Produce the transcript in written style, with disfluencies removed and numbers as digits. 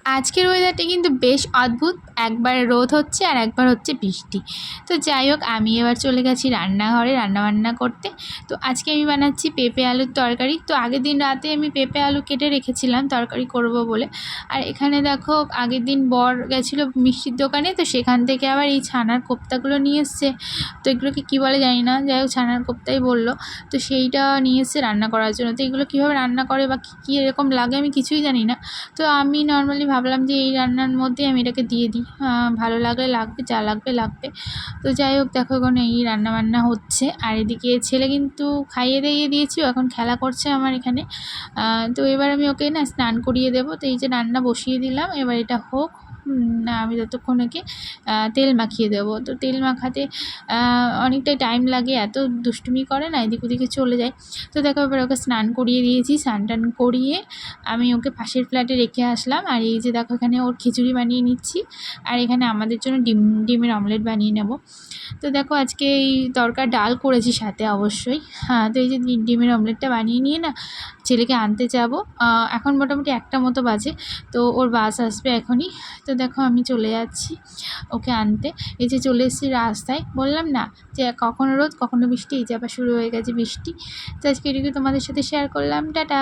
আজকের ওয়েদারটা কিন্তু বেশ অদ্ভুত, একবার রোদ হচ্ছে আর একবার হচ্ছে বৃষ্টি। তো যাই হোক, আমি এবার চলে গেছি রান্নাঘরে রান্নাবান্না করতে। তো আজকে আমি বানাচ্ছি পেঁপে আলুর তরকারি। তো আগের দিন রাতে আমি পেঁপে আলু কেটে রেখেছিলাম তরকারি করব বলে। আর এখানে দেখো, আগের দিন বর গেছিলো মিষ্টির দোকানে, তো সেখান থেকে আবার এই ছানার কোপ্তাগুলো নিয়ে এসছে। তো এগুলোকে কী বলে জানি না, যাই হোক ছানার কোপ্তাই বললো। তো সেইটা নিয়ে এসছে রান্না করার জন্য। তো এগুলো কীভাবে রান্না করে বা কী এরকম লাগে আমি কিছুই জানি না। তো আমি নর্মালি ভাবলাম যে এই রান্নার মধ্যে আমি এটাকে দিয়ে দিই, ভালো লাগলে লাগবে, যা লাগবে লাগবে। তো যাই হোক, দেখো এখন এই রান্নাবান্না হচ্ছে। আর এদিকে ছেলে কিন্তু খাইয়ে দাইয়ে দিয়েছি, ও এখন খেলা করছে আমার এখানে। তো এবার আমি ওকে না স্নান করিয়ে দেবো। তো এই যে রান্না বসিয়ে দিলাম, এবার এটা হোক। না, আমি ততক্ষণ ওকে তেল মাখিয়ে দেবো। তো তেল মাখাতে অনেকটাই টাইম লাগে, এত দুষ্টুমি করে না, এদিক ওদিকে চলে যায়। তো দেখো, এবার ওকে স্নান করিয়ে দিয়েছি। স্নান টান করিয়ে আমি ওকে পাশের ফ্ল্যাটে রেখে আসলাম। আর এই যে দেখো, এখানে ওর খিচুড়ি বানিয়ে নিচ্ছি, আর এখানে আমাদের জন্য ডিমের অমলেট বানিয়ে নেব। তো দেখো, আজকে এই তরকার ডাল করেছি সাথে অবশ্যই। হ্যাঁ, তো এই যে ডিমের অমলেটটা বানিয়ে নিয়ে না ছেলেকে আনতে যাব। এখন মোটামুটি 1টা মতো বাজে, তো ওর বাস আসবে এখনই। তো দেখো, আমি চলে যাচ্ছি ওকে আনতে। এই যে চলে এসেছি রাস্তায়, বললাম না যে কখনো রোদ কখনো বৃষ্টি, এই যে আবার শুরু হয়ে গেছে বৃষ্টি। তো আজকে এটুকু তোমাদের সাথে শেয়ার করলাম। টাটা।